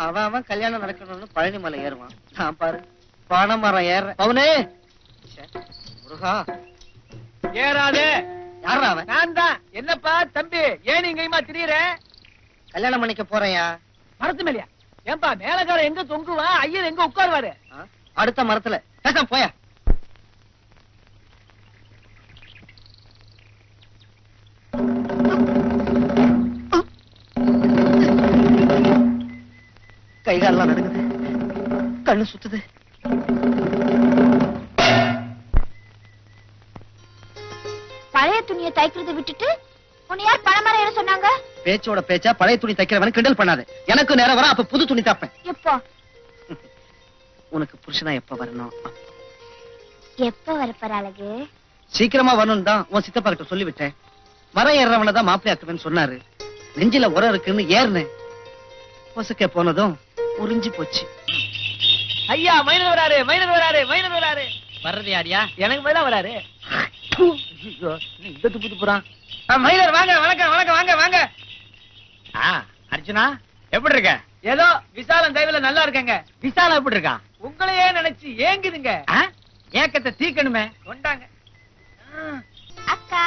அவன் கல்யாணம் நடக்கணும்னு பழனி மலை ஏறுவான். நான் பாரு பனைமரம் ஏறுறேன். பவுனே முருகா ஏறாதே. யாரா அவன்? நான் தான். என்னப்பா தம்பி, ஏன் இங்கேயுமா திரியற? கல்யாணம் பண்ணிக்க போறேயா. மரத்து மேலையா? ஏன்பா மேலக்கார எங்க தொங்குவா, ஐயர் எங்க உட்காருவாரு? அடுத்த மரத்துல. பேசாம போயா. கை காலெல்லாம் நடுங்குது, கண்ணு சுத்துது. பழைய துணியை தைக்கிறத விட்டுட்டு உன்னை யார் பணமரம் ஏற சொன்னாங்க? பேச்சோட பேச்சா பழைய துணி தைக்கிறவன கிண்டல் பண்ணாது. எனக்கு நேரம் வர அப்ப புது துணி தைப்பேன். எப்போ? உனக்கு புருஷனா எப்ப வரணும்? எப்ப வரப்பற அழகு? சீக்கிரமா வரணும் தான் உன் சித்தப்பா கிட்ட சொல்லிவிட்டேன். மரம் ஏறவனை தான் மாப்பிள்ளையாக்குவேன்னு சொன்னாரு. நெஞ்சில உரம் இருக்குன்னு ஏறினேன். பொசுக்க போனதும் உறிஞ்சி போச்சு. ஐயா மைனர் வராரு, மைனர் வராரு, மைனர் வராரு. வர்றது யாரியா? எனக்கு மேல வராரு. இந்த துப்பு போறான். மைனர் வாங்க, வணக்கம் வணக்கம், வாங்க வாங்க. அர்ஜுனா எப்படி இருக்க? ஏதோ விசாலம் தயவுல நல்லா இருக்கேங்க. விசாலம் எப்படி இருக்கா? உங்களையே நினைச்சு ஏங்குதுங்க. ஏக்கத்தை தீக்கணுமே. கொண்டாங்க. அக்கா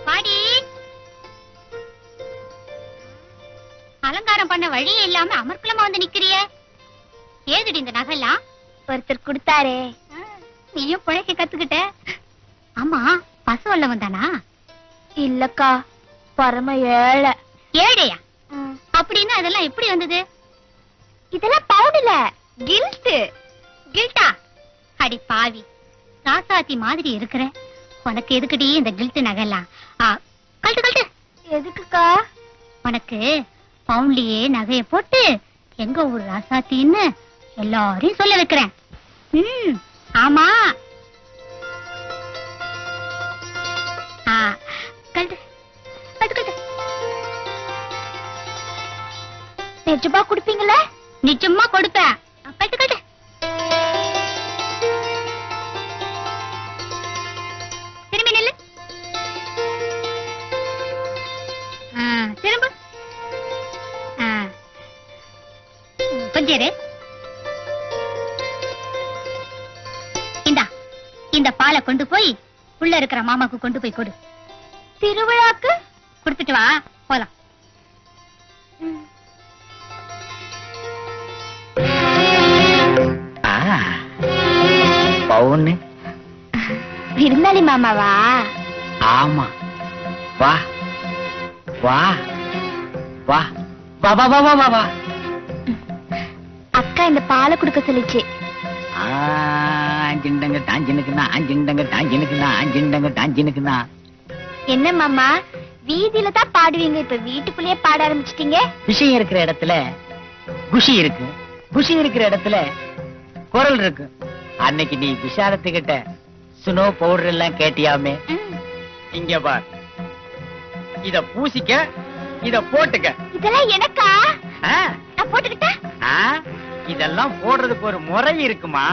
பாடி. அலங்காரம் பண்ண வழியே இல்லாம அமர்க்குலமா வந்து நிக்கிறிய. ஏதுடி இந்த நகைலாம்? ஒருத்தர் கொடுத்தாரே, நீயும் பிழைக்க கத்துக்கிட்ட. ஆமா, பசுவல்ல வந்தானா? இல்லக்கா, பரம ஏழை. ஏழையா? அப்படின்னா அதெல்லாம் எப்படி வந்தது? இதெல்லாம் பவுடல, கில்ட். கில்ட்டா? அடி பாவி, ராசாத்தி மாதிரி இருக்கிற உனக்கு எதுக்குடி இந்த கில்ட் நகைலாம்? கழட்டு கழட்டு. எதுக்குக்கா? உனக்கு பவுண்ட்லயே நகைய போட்டு எங்க ஊர் ராசாத்தின்னு எல்லாரையும் சொல்ல வைக்கிறேன். ஆமா. கழட்டு கழட்டு கழட்டு. நிஜமா கொடுப்பீங்களா? நிஜமா கொடுப்பேன். கழட்டு கழட்டு. திரும்பி நில்லு. திரும்ப. கொஞ்சம் இந்த பாலை கொண்டு போய் உள்ள இருக்கிற மாமாக்கு கொண்டு போய் கொடு. திருவிழாக்கு கொடுத்துட்டு வா, போலாம். பவுன்னு விருந்தாளி மாமாவா? ஆமா, வா வா வா வா வா வா வா வா. அக்கா இந்த பாலை கொடுக்க சொல்லிச்சு. ஆஞ்சிண்டங்க டாஞ்சினுக்குனா, ஆஞ்சிண்டங்க டாஞ்சினுக்குனா, ஆஞ்சிண்டங்க டாஞ்சினுக்குனா. என்ன மாமா, வீதியில தான் பாடுவீங்க, இப்ப வீட்டுக்குள்ளேயே பாட ஆரம்பிச்சிட்டீங்க. விஷயம் இருக்கிற இடத்துல குஷி இருக்கு, குஷி இருக்கிற இடத்துல குரல் இருக்கு. அன்னைக்கு நீ விஷாலத்துக்கிட்ட சுனோ பவுடர் எல்லாம் கேட்டியாமே. இங்க பார், இத பூசிக்க, இத போட்டுக்க. இதெல்லாம் எனக்கா? நான் போட்டுக்கிட்டா? இதெல்லாம் போடுறதுக்கு ஒரு முறை இருக்குமா?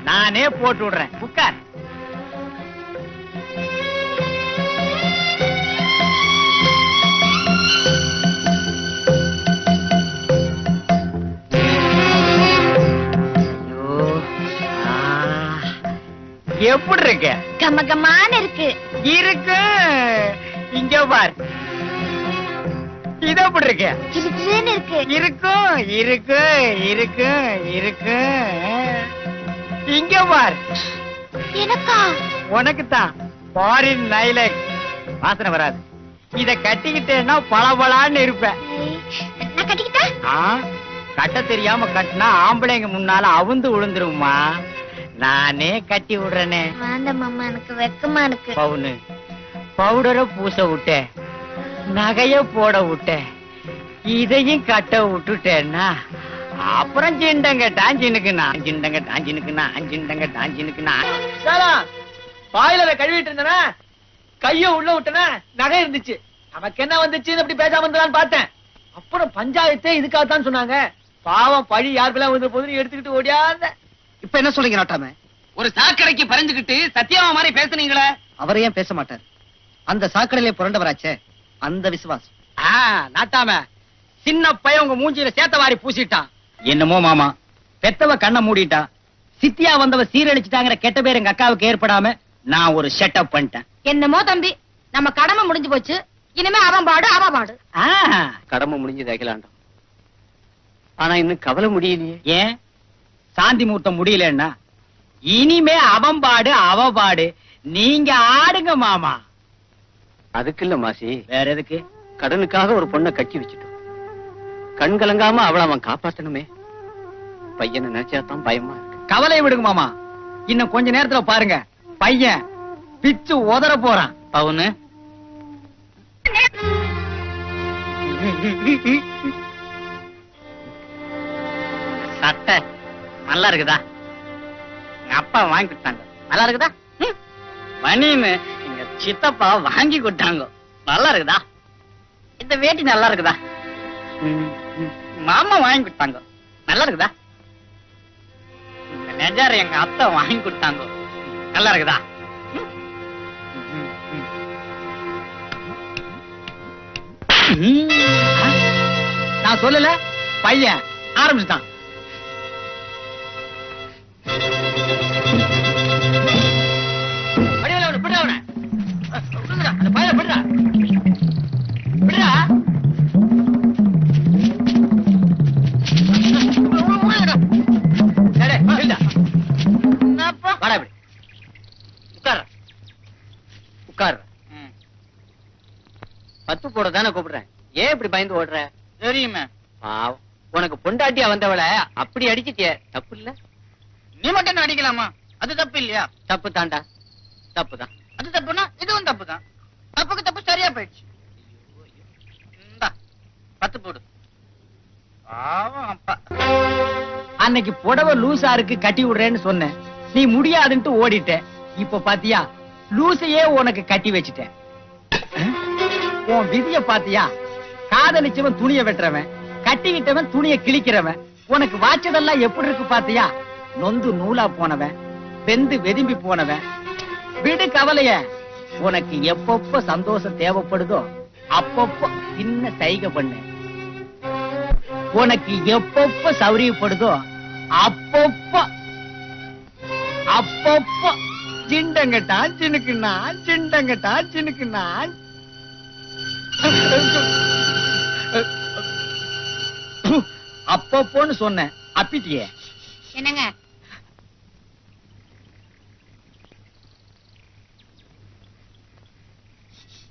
நானே போட்டு விடுறேன், உட்கார். எப்படி இருக்கு? கமகமான இருக்கு. இருக்கு. இங்க பார், இது எப்படி இருக்கு? இருக்கு. இருக்கும் இருக்கு இருக்கு இருக்கு. இங்க பார். எனக்கா? உனக்கு தான். ஃபாரின் லைலக் வாசனை வராது. இத கட்டிக்கிட்டேன்னா பளபளான்னு இருப்பேன். நான் கட்டிக்கிட்டா? கட்ட தெரியாம கட்டினா ஆம்பளைங்க முன்னால அவுந்து விழுந்துருமா. நானே கட்டி விடுறேனே. வேண்டாம் மாமா, எனக்கு வெக்கமா இருக்கு. பவுனு பவுடரை பூச விட்ட, நகைய போட விட்ட, இதையும் கட்ட விட்டுட்டேன்னா அப்புறம் சிண்டங்க டாஞ்சினுக்குண்ணா, சிண்டங்க டாஞ்சினுக்குண்ணா, அஞ்சிண்டங்க டாஞ்சினுக்குண்ணா. பாயில கழுவிட்டு இருந்தனா, கைய உள்ள விட்டனா, நகை இருந்துச்சு. நமக்கு என்ன வந்துச்சுன்னு அப்படி பேசாம இருந்தான்னு பார்த்தேன். அப்புறம் பஞ்சாயத்தே இதுக்காகத்தான் சொன்னாங்க. பாவம், பழி யாருக்கெல்லாம் வந்து போதுன்னு எடுத்துக்கிட்டு ஓடியாந்த. இப்ப என்ன சொல்றீங்க நாட்டாம? ஒரு சாக்கடைக்கு பறிஞ்சுக்கிட்டு சத்தியமா மாதிரி பேசுனீங்களே. அவர் ஏன் பேச மாட்டார்? அந்த சாக்கடையிலே புரண்டவராச்சே, அந்த விசுவாசம். நாட்டாம, சின்ன பையன் உங்க மூஞ்சியில சேத்த வாரி பூசிட்டான். என்னமோ மாமா, பெத்தவ கண்ணை மூடிட்டா, சித்தியா வந்தவ சீரழிச்சிட்டாங்கிற கெட்ட பேர் எங்க அக்காவுக்கு ஏற்படாம நான் ஒரு செட்டப் பண்ணிட்டேன். என்னமோ தம்பி, நம்ம கடமை முடிஞ்சு போச்சு. இனிமே அவன் பாடு அவ பாடு. கடமை முடிஞ்சது அகிலாண்டம். ஆனா இன்னும் கவலை முடியலையே. ஏன் சாந்தி முகூர்த்தம் முடியலன்னா இனிமே அவன் பாடு அவ பாடு, நீங்க ஆடுங்க மாமா. அதுக்கு இல்ல மாசி, வேற எதுக்கு? கடனுக்காக ஒரு பொண்ணை கட்டி வச்சுட்டோம். கண் கலங்காம அவளை அவன் காப்பாத்தணுமே. பையனை நினைச்சாதான் பயமா இருக்கு. கவலை விடுங்க மாமா, இன்னும் கொஞ்ச நேரத்துல பாருங்க, பையன் பிச்சு உதற போறான். அவனு சட்டை நல்லா இருக்குதா? எங்க அப்பா வாங்கி கொடுத்தாங்க, நல்லா இருக்குதா? மணின்னு எங்க சித்தப்பா வாங்கி கொடுத்தாங்க, நல்லா இருக்குதா? இந்த வேட்டி நல்லா இருக்குதா? மாமா வாங்கி கொடுத்தாங்க, நல்லா இருக்குதா? இந்த நெஜார் எங்க அத்தை வாங்கி கொடுத்தாங்க, நல்லா இருக்குதா? நான் சொல்லல, பையன் ஆரம்பிச்சுட்டான். பத்து போட தானே கூப்பிடுறேன். ஏன் இப்படி பயந்து ஓடுற? தெரியுமே, பாவம். உனக்கு பொண்டாட்டியா வந்தவளை அப்படி அடிச்சிட்டிய, தப்பு இல்ல? நீ மட்டும் அடிக்கலாமா? அது தப்பு இல்லையா? தப்பு தாண்டா, தப்புதான். அது தப்புனா இதுவும் தப்பு தான். தப்புக்கு தப்பு சரியா போயிடுச்சு. இந்தா, 10 போடு. பாவம் அப்பா. அன்னைக்கு புடவை லூசாருக்கு கட்டி விடுறேன்னு சொன்னேன், நீ முடியாதுன்ட்டு ஓடிட்ட. இப்ப பாத்தியா, லூசையே உனக்கு கட்டி வச்சுட்டேன். உன் விதிய பாத்தியா? காதலிச்சவன் துணிய வெட்டுறவன், கட்டிக்கிட்டவன் துணிய கிழிக்கிறவன். உனக்கு வாச்சதெல்லாம் எப்படி இருக்கு பாத்தியா? நொந்து நூலா போனவன், வெந்து வெதும்பி போனவன். விடு கவலைய. உனக்கு எப்பப்ப சந்தோஷம் தேவைப்படுதோ அப்பப்போ சின்ன சைகை பண்ணு. உனக்கு எப்பப்ப சௌரியப்படுதோ அப்பப்போ சிண்டங்கட்டான் சின்னுக்குன்னா, சிண்டங்கட்டான் சின்னுக்குன்னா. அப்பப்போன்னு சொன்னேன், அப்பிட்டியே. என்னங்க?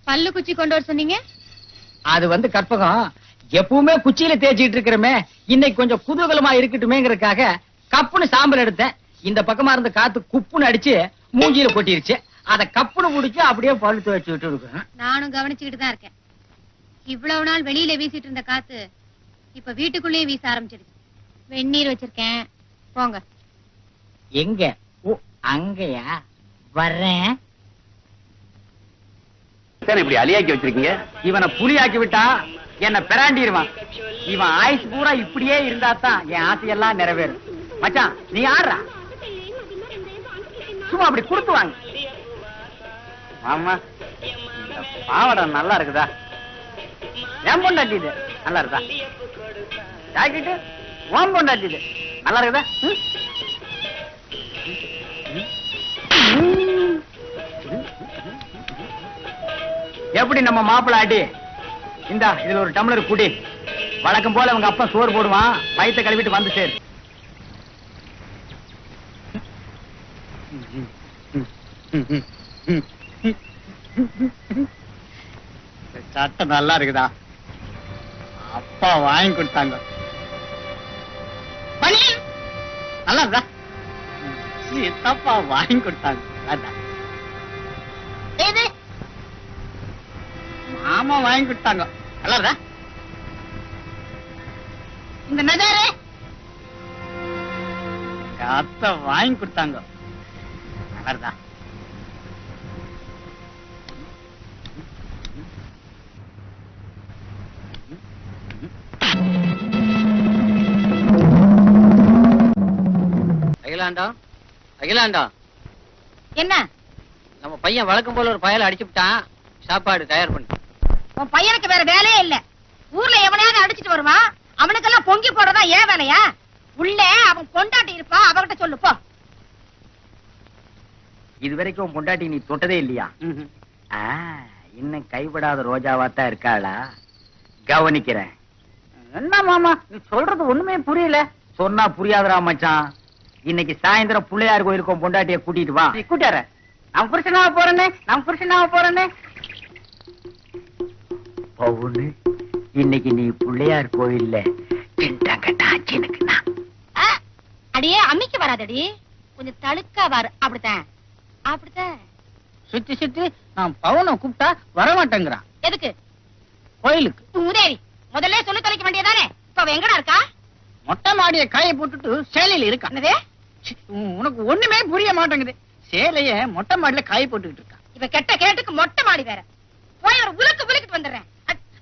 பல்லு குச்சி கொண்டு வர சொன்னீங்க? அது கற்பகம், எப்பவுமே குச்சியில தேய்ச்சிட்டு இருக்கிறமே, இன்னைக்கு கொஞ்சம் குதூகலமா இருக்கட்டுமேங்கறதுக்காக கப்புன்னு சாம்பல் எடுத்தேன். இந்த பக்கமா இருந்த காத்து குப்புன்னு அடிச்சு மூஞ்சியில கொட்டிருச்சு. அத கப்புன்னு முடிச்சு அப்படியே பல்லு துவைச்சு விட்டு இருக்கேன். நானும் கவனிச்சுக்கிட்டு தான் இருக்கேன். இவ்வளவு நாள் வெளியில வீசிட்டு இருந்த காத்து இப்ப வீட்டுக்குள்ளேயே வீச ஆரம்பிச்சிருச்சு. வெந்நீர் வச்சிருக்கேன், போங்க. எங்க? ஓ, அங்கயா? வர்றேன். இப்படி அலியாக்கி வச்சிருக்கீங்க. இவனை புலியாக்கி விட்டா என்ன பெராண்டிடுவான். இவன் ஆயுசு பூரா இப்படியே இருந்தா தான் என் ஆசையெல்லாம் நிறைவேறும். மச்சான், நீ ஆடுறா, சும்மா அப்படி கொடுத்து வாங்க. ஆமா, பாவடம் நல்லா இருக்குதா? என் பொண்டாட்டி இது நல்லா இருக்குதா? ஜாக்கெட்டு உன் பொண்டாட்டி இது நல்லா இருக்குதா? எப்படி நம்ம மாப்பிள்ள ஆட்டி? இந்தா, இதுல ஒரு டம்ளர் குடி. வழக்கம் போல அவங்க அப்பா சோறு போடுவான், வயித்தை கழுவிட்டு வந்து சேரு. சட்டை நல்லா இருக்குதா? அப்பா வாங்கி கொடுத்தாங்க. நல்லா இருக்குதா? சித்தப்பா வாங்கி கொடுத்தாங்க. மாமா வாங்கி கொடுத்தாங்க. நல்லா இருக்கா? இந்த நஜாரே எங்க அத்தை வாங்கி கொடுத்தாங்க. நல்லா இருக்கா? அகிலாண்டம், அகிலாண்டம், என்ன? நம்ம பையன் வழக்கம் போல ஒரு பயலை அடிச்சுட்டான். சாப்பாடு தயார் பண்ணு. உன் பையனுக்கு வேற வேலையே இல்ல. ஊர்ல எவனையாவது அடிச்சிட்டு வருவான், அவனுக்கெல்லாம் பொங்கி போடுறதா ஏன் வேலையா? உள்ளே அவன் பொண்டாட்டி இருப்பா, அவகிட்ட சொல்லு போ. இது வரைக்கும் உன் பொண்டாட்டி நீ தொட்டதே இல்லையா? ஆ, இன்னும் கைவிடாத ரோஜாவாத்தான் இருக்காளா? கவனிக்கிறேன். என்ன மாமா நீ சொல்றது ஒண்ணுமே புரியல. சொன்னா புரியாதடா மச்சான். இன்னைக்கு சாயந்தரம் பிள்ளையார் கோயிலுக்கு உன் பொண்டாட்டிய கூட்டிட்டு வா. நீ கூட்டார நான் புருஷனாக போறேனே. பவுனு, இன்னைக்கு நீ பிள்ளையார் கோயில்ல அடியே அம்மிக்கு வராதடி, கொஞ்சம் தழுக்கா வாரு. அப்படித்தான் அப்படித்தான். சுத்தி சுத்தி நான் பவுனை கூப்பிட்டா வரமாட்டேங்கிறான். எதுக்கு? கோயிலுக்கு. உதவி முதல்ல சொல்லி தொலைக்க வேண்டியதானே. இப்ப அவ எங்கடா இருக்கா? மொட்டை மாடிய காய போட்டுட்டு சேலையில இருக்கா. என்னது? உனக்கு ஒண்ணுமே புரிய மாட்டேங்குது. சேலைய மொட்டை மாடியில காய போட்டுக்கிட்டு இருக்கா. இவ கெட்ட கேட்டுக்கு மொட்டை மாடி வேற. போய் ஒரு உலுக்கிட்டு வந்துடுறேன்.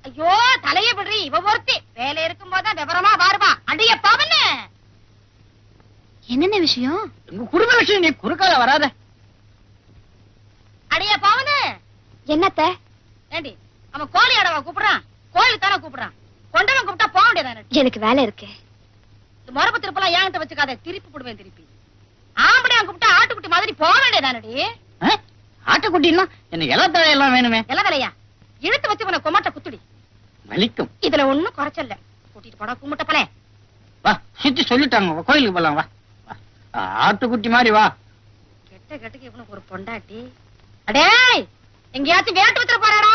ஐயோ தலைய விடுறி. இவ ஒருத்தி வேலை இருக்கும் போதுதான் விவரமா வாருவா. அடிய பவனு, என்னென்ன விஷயம்? உங்க குடும்ப விஷயம் நீ குறுக்கால வராத. அடிய பவனு. என்னத்த? ஏண்டி அவன் கோழி அடவா கூப்பிடுறான்? கோயிலுக்கு தானே கூப்பிடுறான். கொண்டவன் கூப்பிட்டா போக வேண்டியதானே. எனக்கு வேலை இருக்கு. இந்த மரபு திருப்பெல்லாம் ஏன்கிட்ட வச்சுக்காத, திருப்பி போடுவேன் திருப்பி. ஆம்படியா கூப்பிட்டா ஆட்டுக்குட்டி மாதிரி போக வேண்டியதானடி. ஆட்டுக்குட்டின்னா என்ன எல்லா தலையெல்லாம் வேணுமே. எல்லா தலையா இழுத்து வச்சு உன கொமாட்ட குத்துடி. வலிக்கும். இதுல ஒண்ணும் குறைச்சல்ல. கூட்டிட்டு போடா கும்பிட்ட பலே. வா சுத்தி சொல்லிட்டாங்க, கோயிலுக்கு போலாம். வா ஆட்டுக்குட்டி மாதிரி வா. கெட்ட கெட்டுக்கு இவனுக்கு ஒரு பொண்டாட்டி. அடே எங்கேயாச்சும் வேட்டு வச்சுட்டு போறாடா.